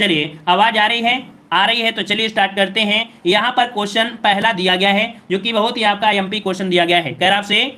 चलिए आवाज आ रही है? आ रही है तो चलिए स्टार्ट करते हैं। यहाँ पर क्वेश्चन पहला दिया गया है जो कि बहुत ही आपका एमपी क्वेश्चन दिया गया है। कह रहा आपसे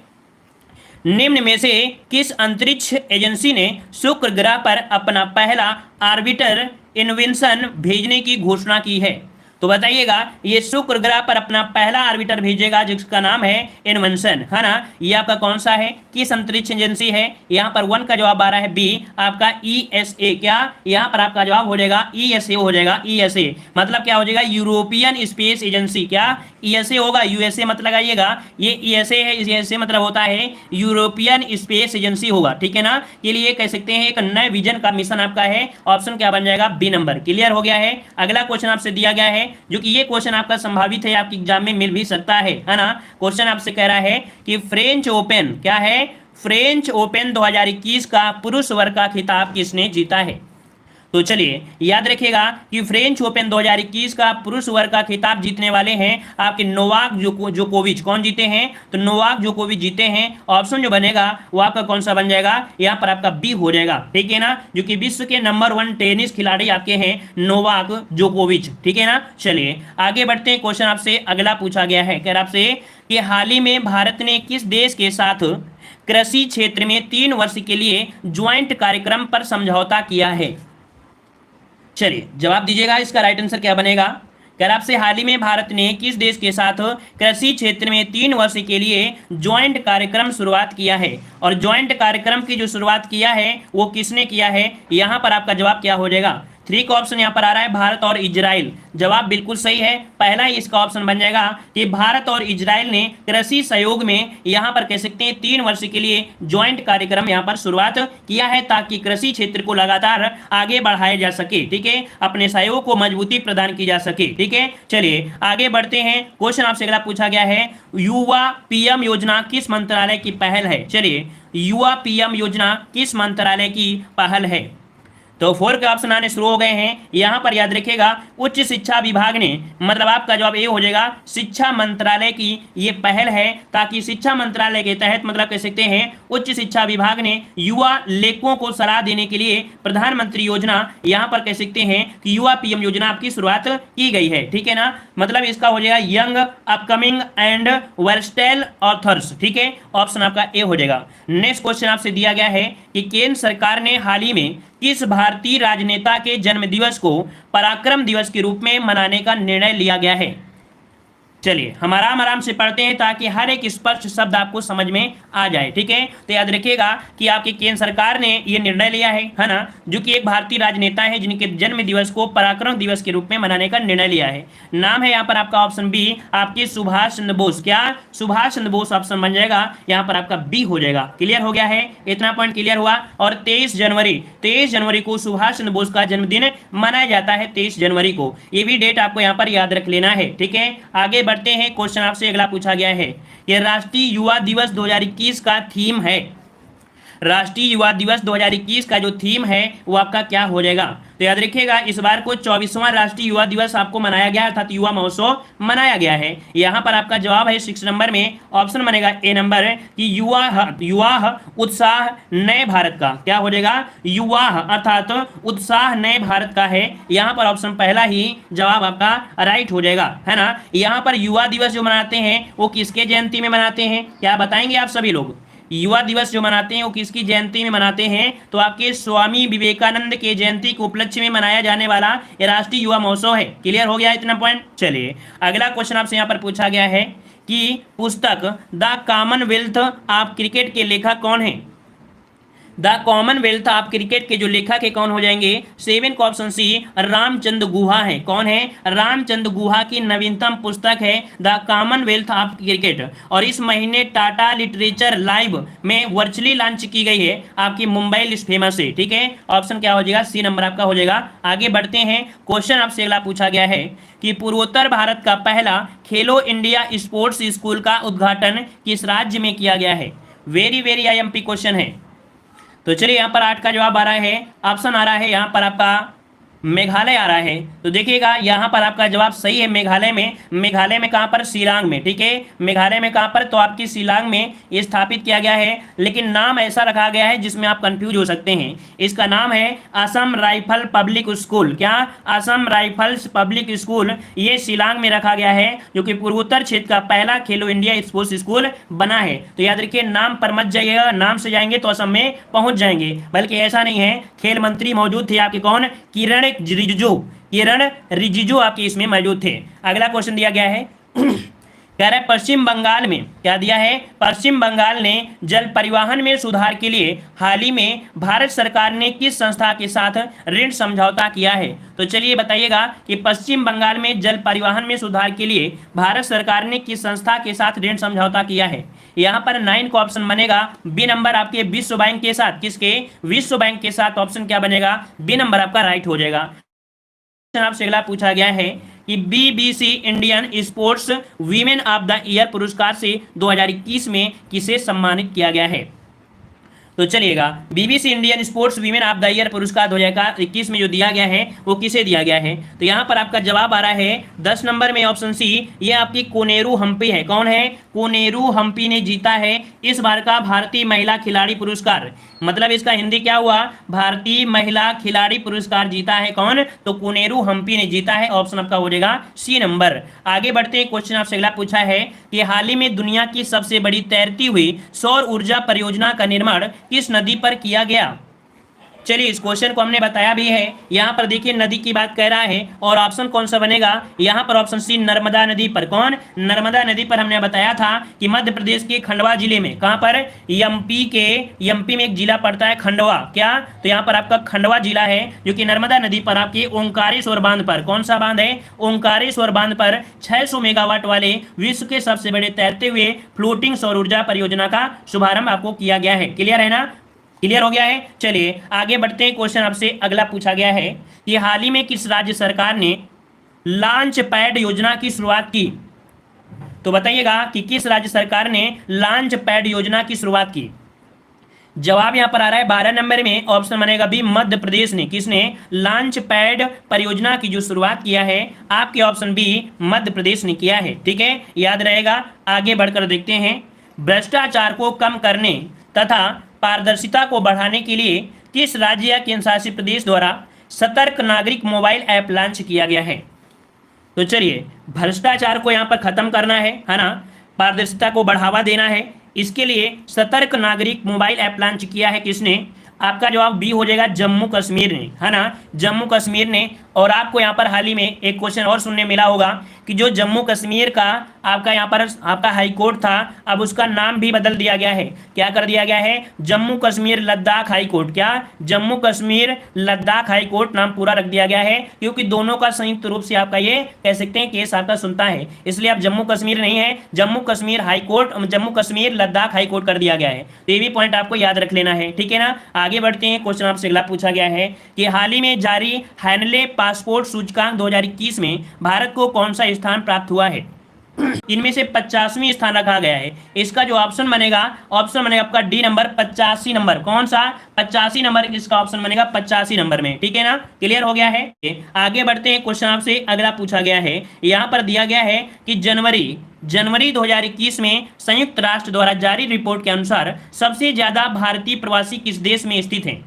निम्न में से किस अंतरिक्ष एजेंसी ने शुक्र ग्रह पर अपना पहला ऑर्बिटर इन्वेंशन भेजने की घोषणा की है? तो बताइएगा, ये शुक्र ग्रह पर अपना पहला ऑर्बिटर भेजेगा जिसका नाम है इन्वेंशन, है ना। ये आपका कौन सा है, किस अंतरिक्ष एजेंसी है? यहाँ पर 1 का जवाब आ रहा है बी, आपका ईएसए। क्या यहाँ पर आपका जवाब हो जाएगा ईएसए हो जाएगा। ईएसए मतलब क्या हो जाएगा, यूरोपियन स्पेस एजेंसी। क्या ईएसए होगा? यूएसए मत लगाइएगा, ये ईएसए है, ईएसए मतलब होता है यूरोपियन स्पेस एजेंसी होगा, ठीक है ना। के लिए कह सकते हैं एक नए विजन का मिशन आपका है। ऑप्शन क्या बन जाएगा, बी नंबर। क्लियर हो गया है। अगला क्वेश्चन आपसे दिया गया है जो कि ये क्वेश्चन आपका संभावित है, आपके एग्जाम में मिल भी सकता है ना। क्वेश्चन आपसे कह रहा है कि फ्रेंच ओपन, क्या है, फ्रेंच ओपन 2021 का पुरुष वर्ग का खिताब किसने जीता है? तो चलिए याद रखिएगा कि फ्रेंच ओपन 2021 का पुरुष वर्ग का खिताब जीतने वाले हैं आपके नोवाक जोकोविच। कौन जीते हैं? तो नोवाक जोकोविच जीते हैं। ऑप्शन जो बनेगा वो आपका कौन सा बन जाएगा, यहाँ पर आपका बी हो जाएगा, ठीक है ना, जो कि विश्व के नंबर 1 टेनिस खिलाड़ी आपके हैं नोवाक जोकोविच, ठीक है ना। चलिए आगे बढ़ते हैं। क्वेश्चन आपसे अगला पूछा गया है, कह रहा आपसे कि हाल ही में भारत ने किस देश के साथ कृषि क्षेत्र में 3 वर्ष के लिए ज्वाइंट कार्यक्रम पर समझौता किया है? चलिए जवाब दीजिएगा, इसका राइट आंसर क्या बनेगा। कह रहा आपसे हाल ही में भारत ने किस देश के साथ कृषि क्षेत्र में 3 वर्ष के लिए ज्वाइंट कार्यक्रम शुरुआत किया है? और ज्वाइंट कार्यक्रम की जो शुरुआत किया है वो किसने किया है? यहाँ पर आपका जवाब क्या हो जाएगा, 3 का ऑप्शन यहाँ पर आ रहा है भारत और इजराइल। जवाब बिल्कुल सही है, पहला ही इसका ऑप्शन बन जाएगा कि भारत और इजराइल ने कृषि सहयोग में यहाँ पर कह सकते हैं 3 वर्ष के लिए ज्वाइंट कार्यक्रम यहाँ पर शुरुआत किया है ताकि कृषि क्षेत्र को लगातार आगे बढ़ाया जा सके, ठीक है, अपने सहयोग को मजबूती प्रदान की जा सके, ठीक है। चलिए आगे बढ़ते हैं। क्वेश्चन आपसे अगला पूछा गया है, युवा पीएम योजना किस मंत्रालय की पहल है? चलिए युवा पीएम योजना किस मंत्रालय की पहल है? तो 4 के ऑप्शन आने शुरू हो गए हैं। यहां पर याद रखिएगा उच्च शिक्षा विभाग ने, मतलब आपका जवाब ये हो जाएगा शिक्षा मंत्रालय की ये पहल है, ताकि शिक्षा मंत्रालय के तहत मतलब कह सकते हैं उच्च शिक्षा विभाग ने युवा लेखकों को सलाह देने के लिए प्रधानमंत्री योजना, यहां पर कह सकते हैं कि युवा पीएम योजना आपकी शुरुआत की गई है, ठीक है ना। मतलब इसका हो जाएगा young upcoming and versatile authors, ठीक है, ऑप्शन आपका ए हो जाएगा। नेक्स्ट क्वेश्चन आपसे दिया गया है कि केंद्र सरकार ने हाल ही में किस भारतीय राजनेता के जन्म दिवस को पराक्रम दिवस के रूप में मनाने का निर्णय लिया गया है? चलिए हम आराम से पढ़ते हैं ताकि हर एक स्पष्ट शब्द आपको समझ में आ जाए, ठीक है। तो याद रखिएगा कि आपकी केंद्र सरकार ने यह निर्णय लिया है ना, जो कि एक भारतीय राजनेता है जिनके जन्म दिवस को पराक्रम दिवस के रूप में मनाने का निर्णय लिया है। नाम है यहाँ पर आपका ऑप्शन बी, आपके सुभाष चंद्र बोस। क्या सुभाष चंद्र बोस ऑप्शन बन जाएगा, यहाँ पर आपका बी हो जाएगा। क्लियर हो गया है, इतना पॉइंट क्लियर हुआ। और 23 जनवरी को सुभाष चंद्र बोस का जन्मदिन मनाया जाता है, 23 जनवरी को। ये भी डेट आपको यहाँ पर याद रख लेना है, ठीक है। आगे बढ़ते हैं। क्वेश्चन आपसे अगला पूछा गया है, यह राष्ट्रीय युवा दिवस 2021 का थीम है। राष्ट्रीय युवा दिवस 2021 का जो थीम है वो आपका क्या हो जाएगा? तो याद रखिएगा इस बार को 24वां राष्ट्रीय युवा दिवस आपको मनाया गया, अर्थात युवा महोत्सव मनाया गया है। यहाँ पर आपका जवाब है 6 नंबर में, ऑप्शन बनेगा ए नंबर कि युवा उत्साह नए भारत का। क्या हो जाएगा? युवा अर्थात उत्साह नए भारत का है। यहाँ पर ऑप्शन पहला ही जवाब आपका राइट हो जाएगा, है ना। यहाँ पर युवा दिवस जो मनाते हैं वो किसके जयंती में मनाते हैं, क्या बताएंगे आप सभी लोग? युवा दिवस जो मनाते हैं वो किसकी जयंती में मनाते हैं? तो आपके स्वामी विवेकानंद के जयंती के उपलक्ष्य में मनाया जाने वाला ये राष्ट्रीय युवा महोत्सव है। क्लियर हो गया इतना पॉइंट। चलिए अगला क्वेश्चन आपसे यहाँ पर पूछा गया है कि पुस्तक द कॉमनवेल्थ ऑफ क्रिकेट के लेखक कौन है? द कॉमनवेल्थ ऑफ क्रिकेट के जो लेखक है कौन हो जाएंगे? 7 का ऑप्शन सी रामचंद्र गुहा है। कौन है? रामचंद्र गुहा की नवीनतम पुस्तक है द कॉमनवेल्थ ऑफ क्रिकेट, और इस महीने टाटा लिटरेचर लाइव में वर्चुअली लॉन्च की गई है आपकी मुंबई लिस्ट फेमस है, ठीक है। ऑप्शन क्या हो जाएगा? सी नंबर आपका हो जाएगा। आगे बढ़ते हैं। क्वेश्चन आपसे अगला पूछा गया है कि पूर्वोत्तर भारत का पहला खेलो इंडिया स्पोर्ट्स स्कूल का उद्घाटन किस राज्य में किया गया है? वेरी आईएमपी क्वेश्चन है। तो चलिए यहाँ पर 8 का जवाब आ रहा है, ऑप्शन आ रहा है यहाँ पर आपका मेघालय आ रहा है। तो देखिएगा यहाँ पर आपका जवाब सही है, मेघालय में कहाँ पर, शिलांग में, ठीक है, मेघालय में कहाँ पर, तो आपकी शिलांग में ये स्थापित किया गया है। लेकिन नाम ऐसा रखा गया है जिसमें आप कंफ्यूज हो सकते हैं। इसका नाम है असम राइफल पब्लिक स्कूल। क्या? असम राइफल्स पब्लिक स्कूल, ये शिलांग में रखा गया है, जो कि पूर्वोत्तर क्षेत्र का पहला खेलो इंडिया स्पोर्ट्स स्कूल बना है। तो याद रखिए, नाम पर मत जाइएगा, नाम से जाएंगे तो असम में पहुंच जाएंगे, बल्कि ऐसा नहीं है। खेल मंत्री मौजूद थे आपके, कौन? किरण रिजिजू आपके इसमें मौजूद थे। अगला क्वेश्चन दिया गया है कह रहा है पश्चिम बंगाल में, क्या दिया है, पश्चिम बंगाल ने जल परिवहन में सुधार के लिए हाल ही में भारत सरकार ने किस संस्था के साथ ऋण समझौता किया है? तो चलिए बताइएगा कि पश्चिम बंगाल में जल परिवहन में सुधार के लिए भारत सरकार ने किस संस्था के साथ ऋण समझौता किया है। यहाँ पर 9 का ऑप्शन बनेगा बी नंबर आपके विश्व बैंक के साथ। किसके? विश्व बैंक के साथ। ऑप्शन क्या बनेगा? बी नंबर आपका राइट हो जाएगा। आपसे अगला पूछा गया है कि BBC Indian sports women of the year पुरस्कार से 2021 में किसे सम्मानित किया गया है? तो चलिएगा, BBC Indian sports women of the year पुरस्कार 2021 में जो दिया गया है वो किसे दिया गया है? तो यहाँ पर आपका जवाब आ रहा है 10 नंबर में ऑप्शन सी, ये आपकी कोनेरू हम्पी है। कौन है? कोनेरू हम्पी ने जीता है इस बार का भारतीय महिला खिलाड़ी पुरस्कार। मतलब इसका हिंदी क्या हुआ? भारतीय महिला खिलाड़ी पुरस्कार जीता है कौन? तो कोनेरू हम्पी ने जीता है। ऑप्शन आपका हो जाएगा सी नंबर। आगे बढ़ते हैं, क्वेश्चन आपसे अगला पूछा है कि हाल ही में दुनिया की सबसे बड़ी तैरती हुई सौर ऊर्जा परियोजना का निर्माण किस नदी पर किया गया? चलिए, इस क्वेश्चन को हमने बताया भी है। यहाँ पर देखिए नदी की बात कह रहा है, और ऑप्शन कौन सा बनेगा? यहाँ पर ऑप्शन सी, नर्मदा नदी पर। कौन? नर्मदा नदी पर। हमने बताया था कि मध्य प्रदेश के खंडवा जिले में, कहाँ पर? एमपी में एक जिला पड़ता है खंडवा। क्या? तो यहाँ पर आपका खंडवा जिला है, जो कि नर्मदा नदी पर आपके ओंकारेश्वर बांध पर। कौन सा बांध है? ओंकारेश्वर बांध पर 600 मेगावाट वाले विश्व के सबसे बड़े तैरते हुए फ्लोटिंग सौर ऊर्जा परियोजना का शुभारंभ आपको किया गया है। क्लियर है ना? क्लियर हो गया है। चलिए आगे बढ़ते हैं, क्वेश्चन आपसे अगला पूछा गया है कि हाल ही में किस राज्य सरकार ने लॉन्च पैड योजना की शुरुआत की? तो बताइएगा कि किस राज्य सरकार ने लॉन्च पैड योजना की शुरुआत की? जवाब यहां पर आ रहा है 12 नंबर में। ऑप्शन बनेगा बी, मध्य प्रदेश ने। किसने? लॉन्च पैड परियोजना की जो शुरुआत किया है आपके ऑप्शन बी, मध्य प्रदेश ने किया है। ठीक है, याद रहेगा। आगे बढ़कर देखते हैं, भ्रष्टाचार को कम करने तथा पारदर्शिता को बढ़ाने के लिए किस राज्य या केंद्र शासित प्रदेश द्वारा सतर्क नागरिक मोबाइल ऐप लॉन्च किया गया है? तो चलिए, भ्रष्टाचार को यहाँ पर खत्म करना है ना, पारदर्शिता को बढ़ावा देना है, इसके लिए सतर्क नागरिक मोबाइल ऐप लॉन्च किया है। किसने? आपका जवाब बी हो जाएगा, जम्मू कश्मीर ने, है ना, जम्मू कश्मीर ने। और आपको यहाँ पर हाल ही में एक क्वेश्चन और सुनने मिला होगा कि जो जम्मू कश्मीर का आपका यहाँ पर आपका हाई कोर्ट था, अब उसका नाम भी बदल दिया गया है। क्या कर दिया गया है? Jammu Kashmir Ladakh high court. क्या? जम्मू कश्मीर लद्दाख हाई कोर्ट नाम पूरा रख दिया गया है, क्योंकि दोनों का संयुक्त रूप से आपका ये कह सकते हैं केस आपका सुनता है, इसलिए आप जम्मू कश्मीर नहीं है, Jammu Kashmir high court, Jammu Kashmir Ladakh high court कर दिया गया है। तो ये भी पॉइंट आपको याद रख लेना है। ठीक है ना? आगे बढ़ते हैं, क्वेश्चन आपसे अगला पूछा गया है कि हाल ही में जारी हैनले पासपोर्ट सूचकांक 2021 में भारत को कौन सा स्थान प्राप्त हुआ है? इनमें से 50वीं स्थान रखा गया है। इसका जो ऑप्शन बनेगा आपका डी नंबर, 85 नंबर। कौन सा? 85 नंबर इसका ऑप्शन बनेगा, 85 नंबर में। ठीक है ना? क्लियर हो गया है। आगे बढ़ते हैं, क्वेश्चन आपसे अगला पूछा गया है, यहाँ पर दिया गया है कि जनवरी 2021 में संयुक्त राष्ट्र द्वारा जारी रिपोर्ट के अनुसार सबसे ज्यादा भारतीय प्रवासी किस देश में स्थित हैं?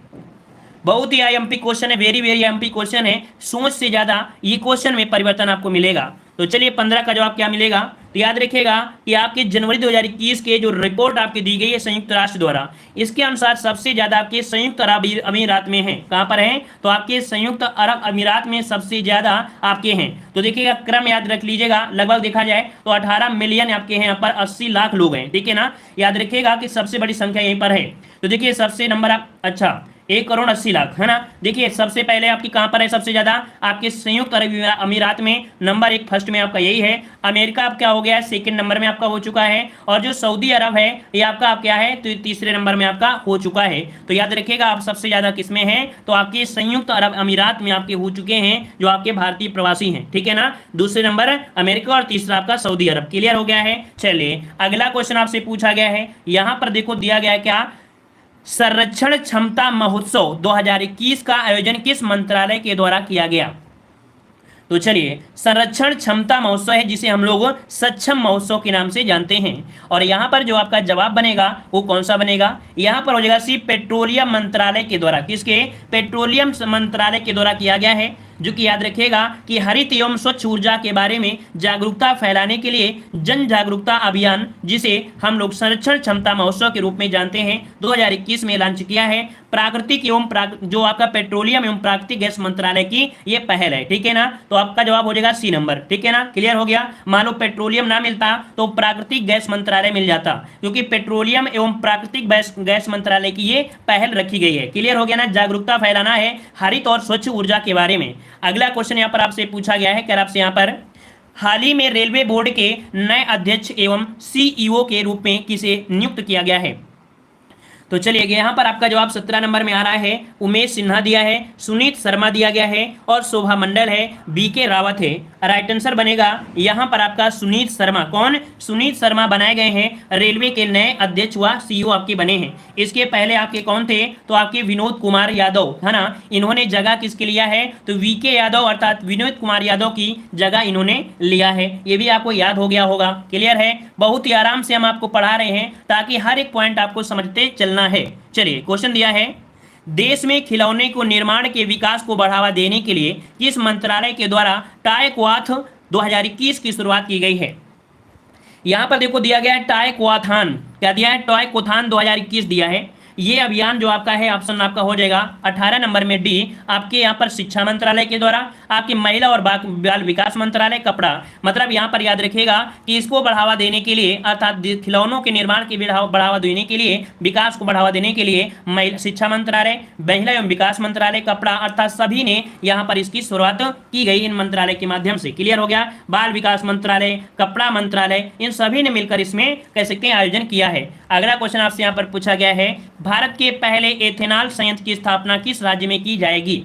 बहुत ही आईएमपी क्वेश्चन है, वेरी आईएमपी क्वेश्चन है। सोच से ज्यादा ये क्वेश्चन में परिवर्तन आपको मिलेगा। तो चलिए 15 का जवाब क्या मिलेगा? तो याद रखिएगा कि आपके जनवरी 2021 के जो रिपोर्ट आपकी दी गई है संयुक्त राष्ट्र द्वारा, इसके अनुसार सबसे ज्यादा आपके संयुक्त अरब अमीरात में है। कहां पर है? तो आपके संयुक्त अरब अमीरात में सबसे ज्यादा आपके हैं। तो देखिएगा, क्रम याद रख लीजिएगा। लगभग देखा जाए तो 18 मिलियन आपके हैं, यहाँ पर 80 लाख लोग हैं। ठीक है ना? याद रखिएगा कि सबसे बड़ी संख्या यहीं पर है। तो देखिए सबसे नंबर आप, अच्छा 1,80,00,000, है ना। देखिए सबसे पहले आपकी कहां पर है? सबसे ज्यादा आपके संयुक्त अरब अमीरात में, नंबर 1 फर्स्ट में आपका यही है। अमेरिका आप क्या हो गया है? सेकंड नंबर में आपका हो चुका है। और जो सऊदी अरब है ये आपका आप क्या है? तो तीसरे नंबर में आपका हो चुका है। तो याद रखिएगा आप सबसे ज्यादा किसमें है? तो आपके संयुक्त अरब अमीरात में आपके हो चुके हैं जो आपके भारतीय प्रवासी हैं। ठीक है ना? दूसरे नंबर अमेरिका और तीसरा आपका सऊदी अरब। क्लियर हो गया है। चलिए अगला क्वेश्चन आपसे पूछा गया है, यहां पर देखो दिया गया है क्या? संरक्षण क्षमता महोत्सव 2021 का आयोजन किस मंत्रालय के द्वारा किया गया? तो चलिए, संरक्षण क्षमता महोत्सव है जिसे हम लोग सक्षम महोत्सव के नाम से जानते हैं। और यहाँ पर जो आपका जवाब बनेगा वो कौन सा बनेगा? यहाँ पर हो जाएगा सी, पेट्रोलियम मंत्रालय के द्वारा। किसके? पेट्रोलियम मंत्रालय के द्वारा किया गया है, जो कि याद रखिएगा कि हरित एवं स्वच्छ ऊर्जा के बारे में जागरूकता फैलाने के लिए जन जागरूकता अभियान, जिसे हम लोग संरक्षण क्षमता महोत्सव के रूप में जानते हैं, 2021 में लॉन्च किया है। प्राकृतिक एवं जो आपका पेट्रोलियम एवं प्राकृतिक गैस मंत्रालय की ये पहल है, ठीक है ना। तो आपका जवाब हो जाएगा सी नंबर, ठीक है ना। क्लियर हो गया। मान लो पेट्रोलियम ना मिलता तो प्राकृतिक गैस मंत्रालय मिल जाता, क्योंकि पेट्रोलियम एवं प्राकृतिक गैस मंत्रालय की ये पहल रखी गई है। क्लियर हो गया ना। जागरूकता फैलाना है हरित और स्वच्छ ऊर्जा के बारे में। अगला क्वेश्चन यहाँ पर आपसे पूछा गया है, कह आपसे यहाँ पर हाल ही में रेलवे बोर्ड के नए अध्यक्ष एवं सीईओ के रूप में किसे नियुक्त किया गया है? तो चलिए, यहाँ पर आपका जवाब 17 नंबर में आ रहा है। उमेश सिन्हा दिया है, सुनीत शर्मा दिया गया है और शोभा मंडल है, बीके रावत है। राइट आंसर बनेगा यहाँ पर आपका सुनीत शर्मा। कौन? सुनीत शर्मा बनाए गए हैं रेलवे के नए अध्यक्ष व सीईओ आपके बने हैं। इसके पहले आपके कौन थे? तो आपके विनोद कुमार यादव, है ना। इन्होंने जगह किसके लिया है? तो वीके यादव अर्थात विनोद कुमार यादव की जगह इन्होंने लिया है। ये भी आपको याद हो गया होगा। क्लियर है। बहुत ही आराम से हम आपको पढ़ा रहे हैं ताकि हर एक पॉइंट आपको समझते चलना है। चलिए, क्वेश्चन दिया है, देश में खिलौने को निर्माण के विकास को बढ़ावा देने के लिए किस मंत्रालय के द्वारा टॉयक्वाथ 2021 की शुरुआत की गई है? यहां पर देखो दिया गया है टॉयक्वाथॉन। क्या दिया है? टॉयक्वाथॉन 2021 दिया है। ये अभियान जो आपका है ऑप्शन आपका हो जाएगा 18 नंबर में डी, आपके यहाँ पर शिक्षा मंत्रालय के द्वारा, आपके महिला और बाल विकास मंत्रालय, कपड़ा। मतलब यहाँ पर याद रखिएगा कि इसको बढ़ावा देने के लिए अर्थात खिलौनों के निर्माण के बढ़ावा देने के लिए, विकास को बढ़ावा देने के लिए शिक्षा मंत्रालय, महिला एवं विकास मंत्रालय, कपड़ा, अर्थात सभी ने यहाँ पर इसकी शुरुआत की गई इन मंत्रालय के माध्यम से। क्लियर हो गया। बाल विकास मंत्रालय, कपड़ा मंत्रालय, इन सभी ने मिलकर इसमें कह सकते हैं आयोजन किया है। अगला क्वेश्चन आपसे यहाँ पर पूछा गया है, भारत के पहले एथेनॉल संयंत्र की स्थापना किस राज्य में की जाएगी?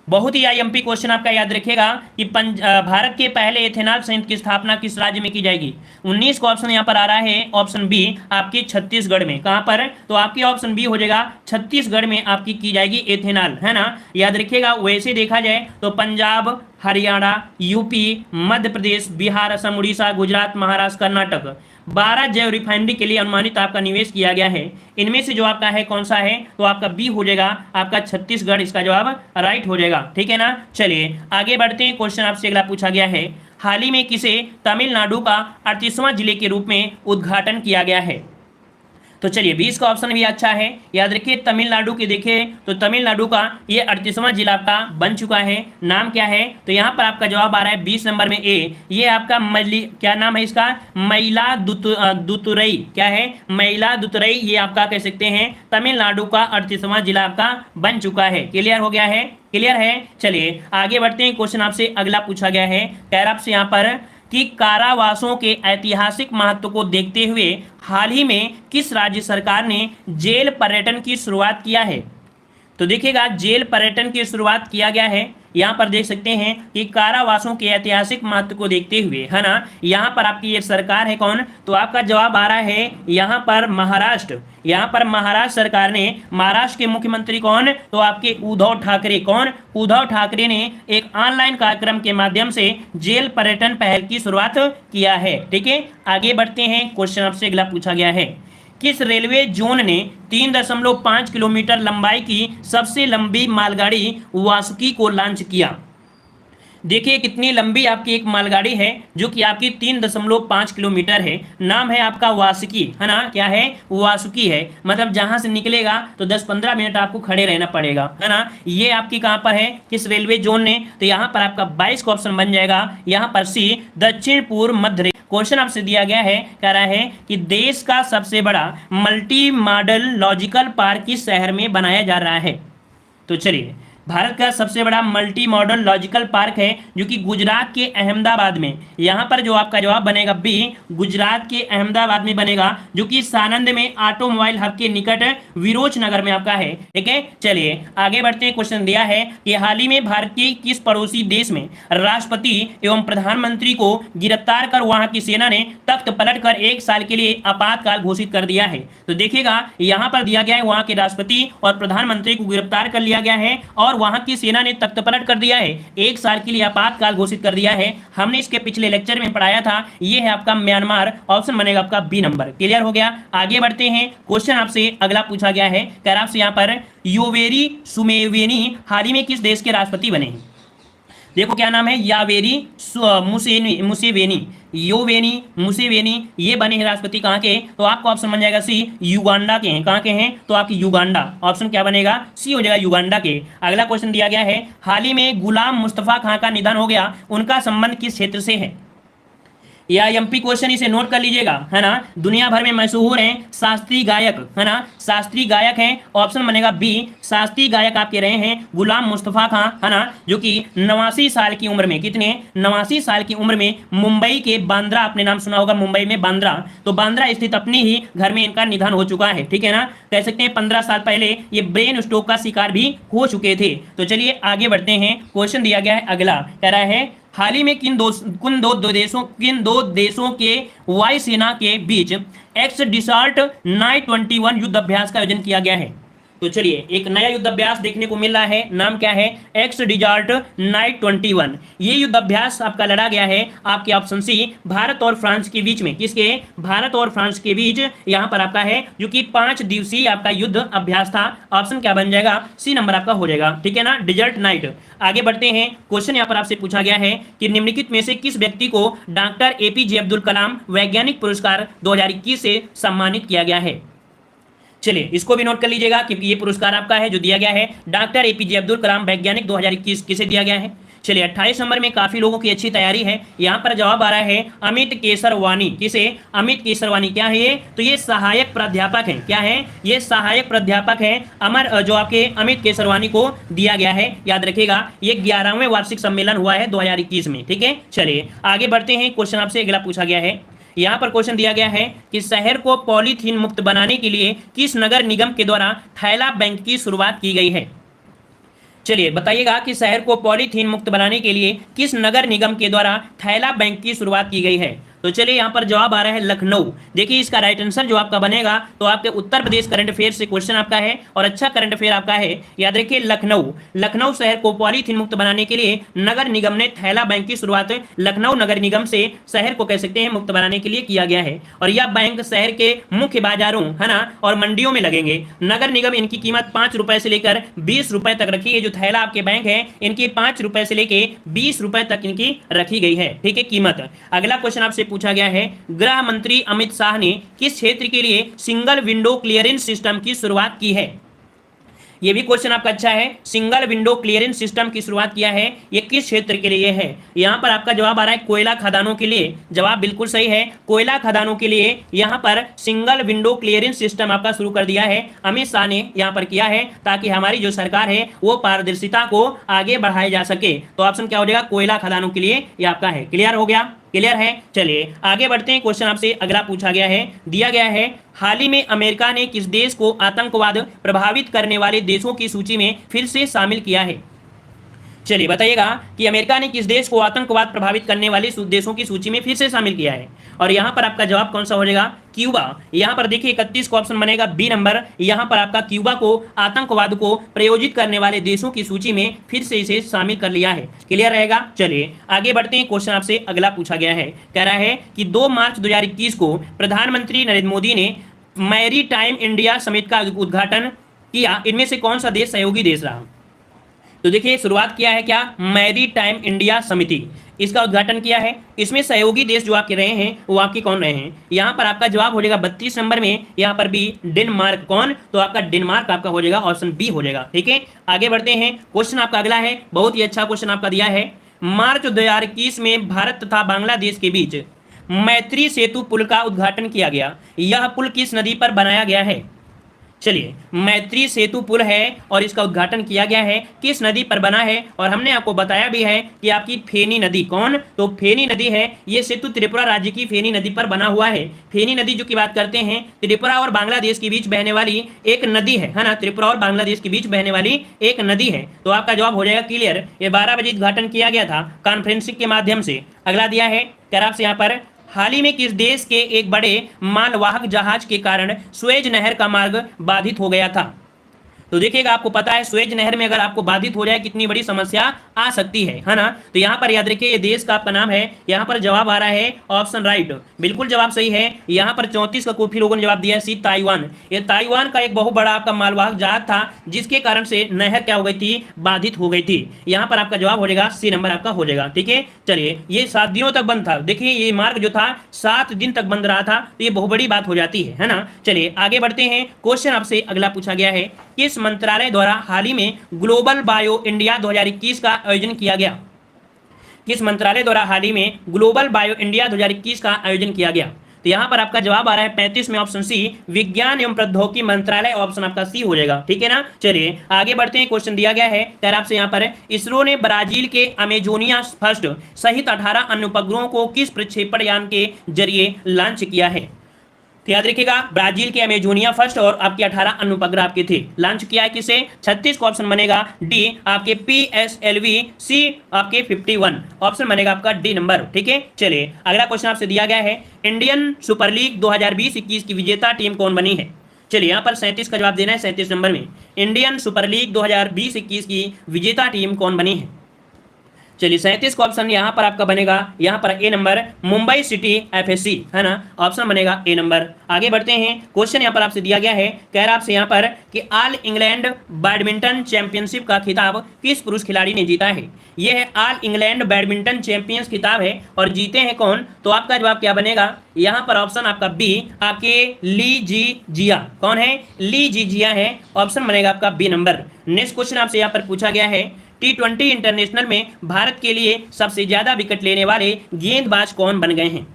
बहुत ही आईएमपी क्वेश्चन आपका याद रखिएगा कि भारत के पहले एथेनॉल संयंत्र की स्थापना किस राज्य में की जाएगी? 19 का ऑप्शन यहाँ पर आ रहा है, ऑप्शन बी आपके छत्तीसगढ़ में। कहाँ पर? तो आपकी ऑप्शन बी हो जाएगा छत्तीसगढ़ में आपकी की जाएगी एथेनॉल, है ना। याद रखिएगा। वैसे देखा जाए तो पंजाब, हरियाणा, यूपी, मध्य प्रदेश, बिहार, असम, उड़ीसा, गुजरात, महाराष्ट्र, कर्नाटक 12 जैव रिफाइनरी के लिए अनुमानित आपका निवेश किया गया है। इनमें से जो आपका है कौन सा है? तो आपका बी हो जाएगा, आपका छत्तीसगढ़ इसका जवाब राइट हो जाएगा, ठीक है ना। चलिए आगे बढ़ते हैं। क्वेश्चन आपसे अगला पूछा गया है, हाल ही में किसे तमिलनाडु का 38वां जिले के रूप में उद्घाटन किया गया है? तो चलिए 20 का ऑप्शन भी अच्छा है। याद रखिए, तमिलनाडु के देखें तो तमिलनाडु का ये 38वां जिला आपका बन चुका है। नाम क्या है? तो यहाँ पर आपका जवाब आ रहा है 20 नंबर में ए। ये आपका क्या नाम है इसका? मयिलादुतुरई। क्या है? मयिलादुतुरई। ये आपका कह सकते हैं तमिलनाडु का 38वां जिला आपका बन चुका है। क्लियर हो गया है? क्लियर है। चलिए आगे बढ़ते हैं। क्वेश्चन आपसे अगला पूछा गया है, कह रहा आपसे यहाँ पर कि कारावासों के ऐतिहासिक महत्व को देखते हुए हाल ही में किस राज्य सरकार ने जेल पर्यटन की शुरुआत किया है? तो देखिएगा, जेल पर्यटन की शुरुआत किया गया है। यहाँ पर देख सकते हैं कि कारावासों के ऐतिहासिक महत्व को देखते हुए, है ना। यहाँ पर आपकी ये सरकार है कौन? तो आपका जवाब आ रहा है यहाँ पर महाराष्ट्र। यहाँ पर महाराष्ट्र सरकार ने, महाराष्ट्र के मुख्यमंत्री कौन? तो आपके उद्धव ठाकरे। कौन? उद्धव ठाकरे ने एक ऑनलाइन कार्यक्रम के माध्यम से जेल पर्यटन पहल की शुरुआत किया है। ठीक है, आगे बढ़ते हैं। क्वेश्चन आपसे अगला पूछा गया है, किस रेलवे जोन ने 3.5 किलोमीटर लंबाई की सबसे लंबी मालगाड़ी वासुकी को लॉन्च किया? देखिए कितनी लंबी आपकी एक मालगाड़ी है जो कि आपकी 3.5 किलोमीटर है। नाम है आपका वासुकी, है ना। क्या है? वासुकी है। मतलब जहां से निकलेगा तो 10-15 मिनट आपको खड़े रहना पड़ेगा, है ना। ये आपकी कहां पर है? किस रेलवे जोन ने? तो यहाँ पर आपका 22 का ऑप्शन बन जाएगा। यहाँ पर सी, दक्षिण पूर्व मध्य। क्वेश्चन आपसे दिया गया है, कह रहा है कि देश का सबसे बड़ा मल्टी मॉडल लॉजिकल पार्क किस शहर में बनाया जा रहा है? तो चलिए भारत का सबसे बड़ा मल्टी मॉडल लॉजिकल पार्क है जो कि गुजरात के अहमदाबाद में, यहां पर जो आपका जवाब बनेगा बी, गुजरात के अहमदाबाद में बनेगा, जो कि सानंद में ऑटोमोबाइल हब के निकट विरोच नगर में आपका है। ठीक है, चलिए आगे बढ़ते हैं। क्वेश्चन दिया है कि हाल ही में भारत के किस पड़ोसी देश में राष्ट्रपति एवं प्रधानमंत्री को गिरफ्तार कर वहां की सेना ने तख्त पलट कर 1 साल के लिए आपातकाल घोषित कर दिया है। तो देखिएगा यहां पर दिया गया है वहां के राष्ट्रपति और प्रधानमंत्री को गिरफ्तार कर लिया गया है और वहां की सेना ने तख्त पलट कर दिया है, 1 साल के लिए आपातकाल घोषित कर दिया है। हमने इसके पिछले लेक्चर में पढ़ाया था, ये है आपका म्यांमार, ऑप्शन बनेगा आपका बी नंबर। क्लियर हो गया, आगे बढ़ते हैं। क्वेश्चन आपसे अगला पूछा गया है, कह रहा आपसे यहां पर योवेरी सुमेवेनी हाल ही में किस देश के राष्ट्रपति बने हैं? देखो क्या नाम है, यावेरी मुसेवेनी, योवेनी मुसेवेनी, ये बने हैं राष्ट्रपति कहाँ के? तो आपको ऑप्शन बन जाएगा सी, युगांडा के हैं। कहाँ के हैं? तो आपकी युगांडा, ऑप्शन क्या बनेगा? सी हो जाएगा, युगांडा के। अगला क्वेश्चन दिया गया है, हाल ही में गुलाम मुस्तफा खां का निधन हो गया, उनका संबंध किस क्षेत्र से है? या एमपी क्वेश्चन, इसे नोट कर लीजिएगा, है ना। दुनिया भर में मशहूर हैं शास्त्रीय गायक, है ना, शास्त्रीय गायक हैं, ऑप्शन बनेगा बी, शास्त्रीय गायक आपके रहे हैं गुलाम मुस्तफा खां, है ना, जो कि 89 साल की उम्र में, कितने? 89 साल की उम्र में मुंबई के बांद्रा, आपने नाम सुना होगा मुंबई में बांद्रा, तो बांद्रा स्थित अपने ही घर में इनका निधन हो चुका है। ठीक है ना, कह सकते हैं 15 साल पहले ये ब्रेन स्ट्रोक का शिकार भी हो चुके थे। तो चलिए आगे बढ़ते हैं। क्वेश्चन दिया गया है अगला, कह रहा है हाल ही में किन दो देशों के वायुसेना के बीच एक्स डिसॉल्ट नाइट 21 युद्ध अभ्यास का आयोजन किया गया है? तो चलिए एक नया युद्ध अभ्यास देखने को मिल रहा है, नाम क्या है? X Dassault night 21। ये युद्ध अभ्यास आपका लड़ा गया है आपके ऑप्शन सी, भारत और फ्रांस के बीच में। किसके? भारत और फ्रांस के बीच यहां पर आपका है, जो कि 5 दिवसीय आपका युद्ध अभ्यास था। ऑप्शन क्या बन जाएगा? सी नंबर आपका हो जाएगा। ठीक है ना, डिसॉल्ट नाइट। आगे बढ़ते हैं। क्वेश्चन यहां पर आपसे पूछा गया है कि निम्नलिखित में से किस व्यक्ति को डॉक्टर एपीजे अब्दुल कलाम वैज्ञानिक पुरस्कार 2021 से सम्मानित किया गया है? चलिए इसको भी नोट कर लीजिएगा क्योंकि ये पुरस्कार आपका है जो दिया गया है, डॉक्टर एपीजे अब्दुल कलाम वैज्ञानिक 2021 किसे दिया गया है? चलिए 28 नंबर में काफी लोगों की अच्छी तैयारी है। यहाँ पर जवाब आ रहा है अमित केसरवानी। किसे? अमित केसरवानी। क्या है ये? तो ये सहायक प्राध्यापक है। क्या है? ये सहायक प्राध्यापक है। जो आपके अमित केसरवानी को दिया गया है, याद रखिएगा। ये 11वें वार्षिक सम्मेलन हुआ है 2021 में। ठीक है, चलिए आगे बढ़ते हैं। क्वेश्चन आपसे अगला पूछा गया है, यहाँ पर क्वेश्चन दिया गया है कि शहर को पॉलीथीन मुक्त बनाने के लिए किस नगर निगम के द्वारा थैला बैंक की शुरुआत की गई है? चलिए बताइएगा कि शहर को पॉलीथीन मुक्त बनाने के लिए किस नगर निगम के द्वारा थैला बैंक की शुरुआत की गई है? तो चलिए यहाँ पर जवाब आ रहा है लखनऊ। देखिए इसका राइट आंसर जो आपका बनेगा, तो आपके उत्तर प्रदेश करंट अफेयर से क्वेश्चन आपका है और अच्छा करंट अफेयर आपका है, याद रखिए लखनऊ। लखनऊ शहर को पॉलीथीन मुक्त बनाने के लिए नगर निगम ने थैला बैंक की शुरुआत लखनऊ नगर निगम से शहर को कह सकते हैं मुक्त बनाने के लिए किया गया है। और यह बैंक शहर के मुख्य बाजारों, है ना, और मंडियों में लगेंगे। नगर निगम इनकी कीमत 5 रुपए से लेकर 20 रुपए तक रखी है। जो थैला आपके बैंक है इनकी 5 रुपए से लेकर 20 रुपए तक इनकी रखी गई है। ठीक है, कीमत। अगला क्वेश्चन आपसे पूछा गया है, गृह मंत्री अमित शाह ने किस क्षेत्र के लिए सिंगल विंडो क्लियरेंस सिस्टम की शुरुआत की है? ये भी क्वेश्चन आपका अच्छा है। सिंगल विंडो क्लियरेंस सिस्टम की शुरुआत किया है, ये किस क्षेत्र के लिए है? यहां पर आपका जवाब आ रहा है कोयला खदानों के लिए। जवाब बिल्कुल सही है, कोयला खदानों के लिए यहां पर सिंगल विंडो क्लियरेंस सिस्टम आपका शुरू कर दिया है अमित शाह ने यहां पर किया है, ताकि हमारी जो सरकार है वो पारदर्शिता को आगे बढ़ाई जा सके। तो ऑप्शन क्या हो जाएगा? कोयला खदानों के लिए ये आपका है। क्लियर हो गया? क्लियर है, चलिए आगे बढ़ते हैं। क्वेश्चन आपसे अगला पूछा गया है, दिया गया है हाल ही में अमेरिका ने किस देश को आतंकवाद प्रभावित करने वाले देशों की सूची में फिर से शामिल किया है? चलिए बताइएगा कि अमेरिका ने किस देश को आतंकवाद प्रभावित करने वाले देशों की सूची में फिर से शामिल किया है? और यहां पर आपका जवाब कौन सा हो जाएगा? क्यूबा। यहां पर देखिए 31 का ऑप्शन बनेगा बी नंबर। यहां पर आपका क्यूबा को आतंकवाद को प्रयोजित करने वाले देशों की सूची में फिर से इसे शामिल कर लिया है। क्लियर रहेगा? चलिए आगे बढ़ते हैं। क्वेश्चन आपसे अगला पूछा गया है, कह रहा है कि 2 मार्च 2021 को प्रधानमंत्री नरेंद्र मोदी ने मैरी टाइम इंडिया समिट का उद्घाटन किया, इनमें से कौन सा देश सहयोगी देश रहा? तो देखिए शुरुआत किया है क्या? मैरी टाइम इंडिया समिति, इसका उद्घाटन किया है। इसमें सहयोगी देश जो आपके रहे हैं वो आपके कौन रहे हैं? यहाँ पर आपका जवाब हो जाएगा 32 नंबर में, यहाँ पर भी डेनमार्क। कौन? तो आपका डेनमार्क आपका हो जाएगा, ऑप्शन बी हो जाएगा। ठीक है, आगे बढ़ते हैं। क्वेश्चन आपका अगला है, बहुत ही अच्छा क्वेश्चन आपका दिया है। मार्च 2021 में भारत तथा बांग्लादेश के बीच मैत्री सेतु पुल का उद्घाटन किया गया, यह पुल किस नदी पर बनाया गया है? चलिए, मैत्री सेतु पुल है और इसका उद्घाटन किया गया है, किस नदी पर बना है, और हमने आपको बताया भी है कि आपकी फेनी नदी, कौन, तो फेनी नदी है, ये सेतु त्रिपुरा राज्य की फेनी नदी पर बना हुआ है। फेनी नदी जो की बात करते हैं, त्रिपुरा और बांग्लादेश के बीच बहने वाली एक नदी है ना, त्रिपुरा और बांग्लादेश के बीच बहने वाली एक नदी है। तो आपका जवाब हो जाएगा क्लियर। ये 12 बजे उद्घाटन किया गया था कॉन्फ्रेंसिंग के माध्यम से। अगला दिया है कह आपसे यहाँ पर, हाल ही में किस देश के एक बड़े मालवाहक जहाज के कारण स्वेज नहर का मार्ग बाधित हो गया था। तो देखिएगा, आपको पता है स्वेज नहर में अगर आपको बाधित हो जाए कितनी बड़ी समस्या आ सकती है ना। तो यहाँ पर याद रखिए, ये देश का आपका नाम है। यहाँ पर जवाब आ रहा है ऑप्शन राइट, बिल्कुल जवाब सही है। यहाँ पर 34 का काफी लोगों ने जवाब दिया है सी, ताइवान। ये ताइवान का एक बहुत बड़ा आपका मालवाहक जहाज था जिसके कारण से नहर क्या हो गई थी, बाधित हो गई थी। यहाँ पर आपका जवाब हो जाएगा सी नंबर आपका हो जाएगा। ठीक है, चलिए, ये 7 दिनों तक बंद था। देखिए, ये मार्ग जो था 7 दिन तक बंद रहा था, तो ये बहुत बड़ी बात हो जाती है ना। चलिए आगे बढ़ते हैं। क्वेश्चन आपसे अगला पूछा गया है, किस मंत्रालय द्वारा हाल ही में ग्लोबल बायो इंडिया 2021 का आयोजन किया गया। किस मंत्रालय द्वारा हाल ही में ग्लोबल बायो इंडिया 2021 का आयोजन किया गया। तो यहां पर आपका जवाब आ रहा है 35 में ऑप्शन सी, विज्ञान एवं प्रौद्योगिकी मंत्रालय, ऑप्शन आपका सी हो जाएगा। ठीक है ना। चलिए आगे बढ़ते हैं। क्वेश्चन दिया गया है कह आपसे यहाँ पर, इसरो ने ब्राजील के अमेजोनिया फर्स्ट सहित 18 अन्य उपग्रहों को किस प्रक्षेपण यान के जरिए लॉन्च किया है। तो याद रखिएगा, ब्राजील के अमेजोनिया फर्स्ट और आपके 18 अन्य उपग्रह आपके थे, लॉन्च किया है किसे, 36 का ऑप्शन बनेगा डी आपके PSLV, सी आपके 51 ऑप्शन बनेगा आपका डी नंबर। ठीक है, चलिए अगला क्वेश्चन आपसे दिया गया है, इंडियन सुपर लीग 2020-21 की विजेता टीम कौन बनी है। चलिए यहाँ पर 37 का जवाब देना है, 37 नंबर में इंडियन सुपर लीग 2020-21 की विजेता टीम कौन बनी है। चलिए 37 का ऑप्शन यहाँ पर आपका बनेगा, यहाँ पर ए नंबर, मुंबई सिटी FSC है ना, ऑप्शन बनेगा ए नंबर। आगे बढ़ते हैं। क्वेश्चन यहाँ पर आपसे दिया गया है, कह रहा आपसे यहाँ पर कि ऑल इंग्लैंड बैडमिंटन चैंपियनशिप का खिताब किस पुरुष खिलाड़ी ने जीता है। यह है ऑल इंग्लैंड बैडमिंटन चैंपियंस खिताब है और जीते हैं कौन। तो आपका जवाब क्या बनेगा, यहाँ पर ऑप्शन आपका बी, आपके ली जी जिया, कौन है, ली जी जिया है, ऑप्शन बनेगा आपका बी नंबर। नेक्स्ट क्वेश्चन आपसे यहाँ पर पूछा गया है, T20 इंटरनेशनल में भारत के लिए सबसे ज्यादा विकेट लेने वाले गेंदबाज कौन बन गए हैं।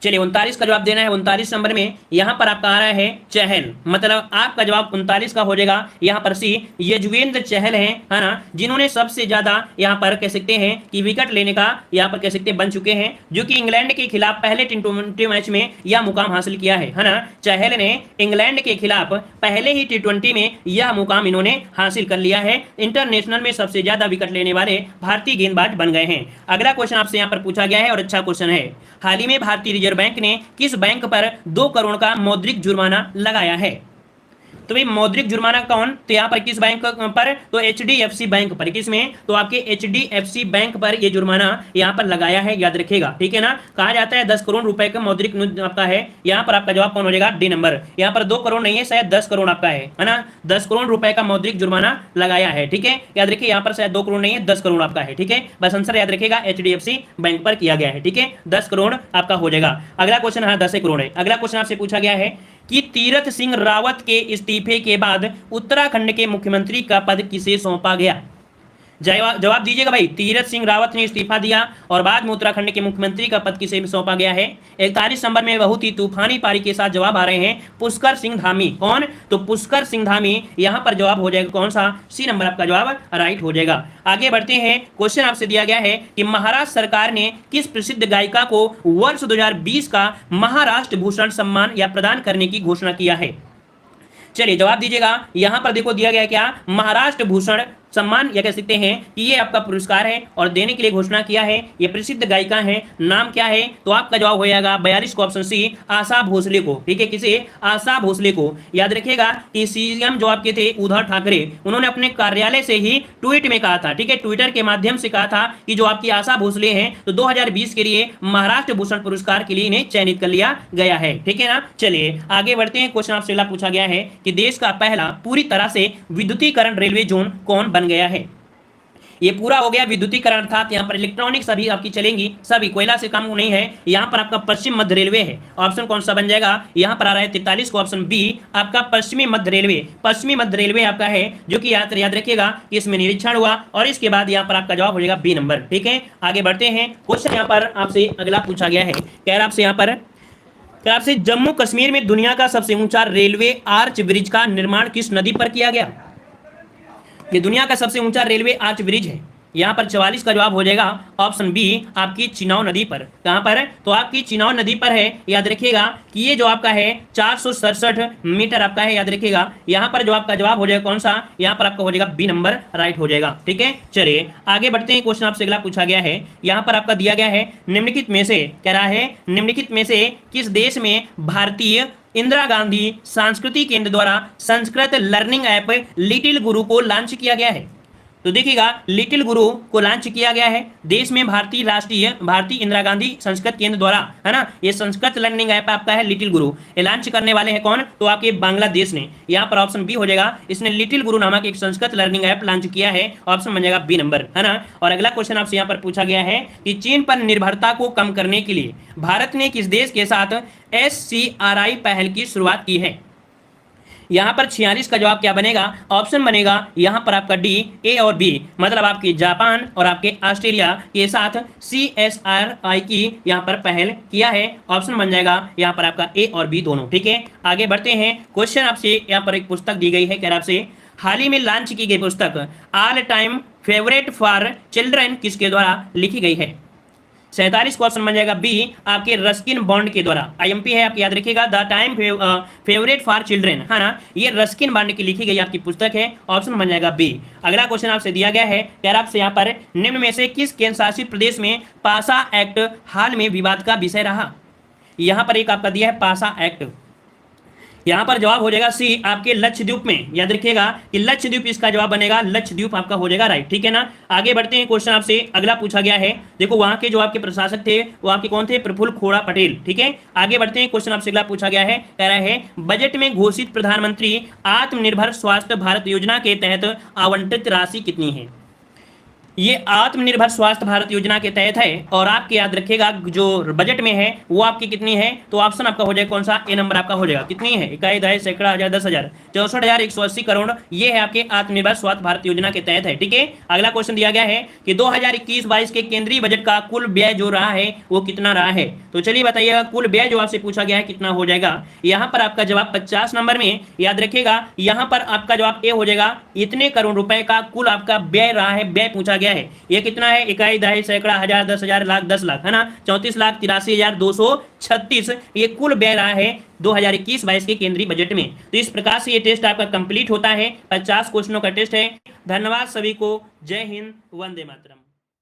चलिए 39 का जवाब देना है। 39 नंबर में यहाँ पर आपका आ रहा है चहल, मतलब आपका जवाब 39 का हो जाएगा यहाँ पर सी, यजुवेंद्र चहल है ना, जिन्होंने सबसे ज्यादा यहाँ पर कह सकते हैं कि विकेट लेने का यहाँ पर कह सकते बन चुके हैं, जो कि इंग्लैंड के खिलाफ पहले T20 मैच में यह मुकाम हासिल किया है ना। चहल ने इंग्लैंड के खिलाफ पहले ही T20 में यह मुकाम इन्होंने हासिल कर लिया है। इंटरनेशनल में सबसे ज्यादा विकेट लेने वाले भारतीय गेंदबाज बन गए हैं। अगला क्वेश्चन आपसे यहाँ पर पूछा गया है और अच्छा क्वेश्चन है, हाल ही में भारतीय रिजर्व बैंक ने किस बैंक पर 2 करोड़ का मौद्रिक जुर्माना लगाया है। तो भाई मौद्रिक जुर्माना कौन, तो यहाँ पर किस बैंक पर, तो HDFC बैंक पर। किसमें, तो आपके HDFC बैंक पर ये जुर्माना यहाँ पर लगाया है, याद रखिएगा। ठीक है ना, कहा जाता है 10 करोड़ रुपए का मौद्रिक आपका है। यहाँ पर आपका जवाब कौन हो जाएगा, डी नंबर। यहाँ पर 2 करोड़ नहीं है, शायद 10 करोड़ आपका है ना, 10 करोड़ रुपए का मौद्रिक जुर्माना लगाया है। ठीक है, याद रखिए, यहाँ पर शायद 2 करोड़ नहीं है, 10 करोड़ आपका है। ठीक है, बस आंसर याद रखिएगा, HDFC बैंक पर किया गया है। ठीक है, 10 करोड़ आपका हो जाएगा। अगला क्वेश्चन, हाँ 10 करोड़ है। अगला क्वेश्चन आपसे पूछा गया है कि तीरथ सिंह रावत के इस्तीफे के बाद उत्तराखंड के मुख्यमंत्री का पद किसे सौंपा गया। जवाब दीजिएगा भाई, तीरथ सिंह रावत ने इस्तीफा दिया और बाद में उत्तराखंड के मुख्यमंत्री का पद किसे सौंपा गया है। 41 नंबर में बहुत ही तूफानी पारी के साथ जवाब आ रहे हैं, पुष्कर सिंह धामी, कौन, तो पुष्कर सिंह धामी। यहाँ पर जवाब हो जाएगा कौन सा, सी नंबर आपका जवाब राइट हो जाएगा। आगे बढ़ते हैं। क्वेश्चन आपसे दिया गया है कि महाराष्ट्र सरकार ने किस प्रसिद्ध गायिका को वर्ष 2020 का महाराष्ट्र भूषण सम्मान या प्रदान करने की घोषणा किया है। चलिए जवाब दीजिएगा। यहां पर देखो दिया गया क्या, महाराष्ट्र भूषण सम्मान या कह सकते हैं कि ये आपका पुरस्कार है और देने के लिए घोषणा किया है। ये प्रसिद्ध गायिका है, नाम क्या है, तो आपका जवाब हो जाएगा 42 को ऑप्शन सी, आशा भोसले को। ठीक है, किसे, आशा भोसले को। याद रखिएगा कि सीएम जो आपके थे उद्धव ठाकरे, उन्होंने अपने कार्यालय से ही ट्वीट में कहा था, ठीक है, ट्विटर के माध्यम से कहा था कि जो आपकी आशा भोसले हैं तो 2020 के लिए महाराष्ट्र भूषण पुरस्कार के लिए इन्हें चयनित कर लिया गया है। ठीक है ना। चलिए आगे बढ़ते हैं। क्वेश्चन आपसे पूछा गया है कि देश का पहला पूरी तरह से विद्युतीकरण रेलवे जोन कौन बन गया है। ये पूरा हो गया विद्युतीकरण, अर्थात यहाँ पर इलेक्ट्रॉनिक सभी आपकी चलेंगी, सभी कोयला से कम नहीं है। यहाँ पर आपका पश्चिम मध्य रेलवे है, ऑप्शन कौन सा बन जाएगा, यहाँ पर आ रहा है 43 को ऑप्शन बी, आपका पश्चिमी मध्य रेलवे। पश्चिमी मध्य रेलवे आपका है, जो कि याद रखिएगा कि इसमें निरीक्षण हुआ और इसके बाद यहाँ पर आपका जवाब हो जाएगा बी नंबर। ठीक है, आगे बढ़ते हैं। क्वेश्चन यहाँ पर आपसे अगला पूछा गया है, कह रहा आपसे यहाँ पर क्या आपसे जम्मू कश्मीर में दुनिया का सबसे ऊंचा रेलवे आर्च ब्रिज का निर्माण किस नदी पर किया गया? ये दुनिया का सबसे ऊंचा रेलवे आर्च ब्रिज है। यहाँ पर 44 का जवाब हो जाएगा ऑप्शन बी, आपकी चिनाव नदी पर। कहां पर? तो आपकी चिनाव नदी पर है। याद रखिएगा कि ये जो आपका है 467 मीटर आपका है। याद रखिएगा यहाँ पर जो आपका जवाब हो जाएगा कौन सा? यहाँ पर आपका हो जाएगा बी नंबर राइट हो जाएगा। ठीक है, चलिए आगे बढ़ते हैं। क्वेश्चन आपसे अगला पूछा गया है, यहाँ पर आपका दिया गया है निम्नलिखित में से, कह रहा है निम्नलिखित में से किस देश में भारतीय इंदिरा गांधी सांस्कृतिक केंद्र द्वारा संस्कृत लर्निंग ऐप लिटिल गुरु को लॉन्च किया गया है? तो देखिएगा लिटिल गुरु को लॉन्च किया गया है देश में भारतीय इंदिरा गांधी संस्कृत केंद्र द्वारा, है ना। ये संस्कृत लर्निंग ऐप आपका है लिटिल गुरु। ये लॉन्च करने वाले हैं कौन? तो आपके बांग्लादेश ने। यहाँ पर ऑप्शन बी हो जाएगा, इसने लिटिल गुरु नामक एक संस्कृत लर्निंग ऐप लॉन्च किया है। ऑप्शन बन जाएगा बी नंबर, है ना। और अगला क्वेश्चन आपसे यहाँ पर पूछा गया है कि चीन पर निर्भरता को कम करने के लिए भारत ने किस देश के साथ SCRI पहल की शुरुआत की है? यहाँ पर 46 का जवाब क्या बनेगा? ऑप्शन बनेगा यहाँ पर आपका डी, ए और बी, मतलब आपकी जापान और आपके ऑस्ट्रेलिया के साथ CSRI की यहाँ पर पहल किया है। ऑप्शन बन जाएगा यहाँ पर आपका ए और बी दोनों। ठीक है, आगे बढ़ते हैं। क्वेश्चन आपसे यहाँ पर एक पुस्तक दी गई है, कह रहा आपसे हाल ही में लॉन्च की गई पुस्तक all time favourite for children किसके द्वारा लिखी गई है? 47 क्वेश्चन बन जाएगा बी, आपके रस्किन बॉन्ड के द्वारा। IMP है आपकी, याद रखिएगा the time favourite for children, है ना। ये रस्किन बॉन्ड की लिखी गई आपकी पुस्तक है। ऑप्शन बन जाएगा बी। अगला क्वेश्चन आपसे दिया गया है, यार आपसे यहाँ पर निम्न में से किस केंद्र शासित प्रदेश में पासा एक्ट हाल में विवाद का विषय रहा? यहाँ पर एक आपका दिया है पासा एक्ट। यहाँ पर जवाब हो जाएगा सी, आपके लक्षद्वीप में। याद रखिएगा कि लक्षद्वीप इसका जवाब बनेगा, लक्षद्वीप आपका हो जाएगा राइट। ठीक है ना, आगे बढ़ते हैं। क्वेश्चन आपसे अगला पूछा गया है, देखो वहां के जो आपके प्रशासक थे वो आपके कौन थे? प्रफुल्ल खोड़ा पटेल। ठीक है, आगे बढ़ते हैं। क्वेश्चन आपसे अगला पूछा गया है, कह रहा है बजट में घोषित प्रधानमंत्री आत्मनिर्भर स्वास्थ्य भारत योजना के तहत आवंटित राशि कितनी है? ये आत्मनिर्भर स्वास्थ्य भारत योजना के तहत है और आपके याद रखिएगा जो बजट में है वो आपकी कितनी है? तो ऑप्शन आपका हो जाएगा कौन सा? ए नंबर आपका हो जाएगा। कितनी है? इकाई, दहाई, सैकड़ा, हजार, 10,000, 64,180 करोड़। ये है आपके आत्मनिर्भर स्वास्थ्य भारत योजना के तहत है। ठीक है, अगला क्वेश्चन दिया गया है कि 2021-22 के केंद्रीय बजट का कुल व्यय जो रहा है वो कितना रहा है? तो चलिए बताइएगा कुल व्यय जो आपसे पूछा गया है कितना हो जाएगा। यहाँ पर आपका जवाब 50 नंबर में, याद रखिएगा यहाँ पर आपका जवाब ए हो जाएगा। इतने करोड़ रुपए का कुल आपका व्यय रहा है, व्यय पूछा गया है। ये कितना है? इकाई, दहाई, सैकड़ा, हजार, 10,000, लाख, 10 लाख, है ना। 34,83,236 ये कुल व्यय रहा है 2021-22 के केंद्रीय बजट में। तो इस प्रकार से ये टेस्ट आपका कंप्लीट होता है। 50 क्वेश्चनों का टेस्ट है। धन्यवाद सभी को। जय हिंद, वंदे मातरम।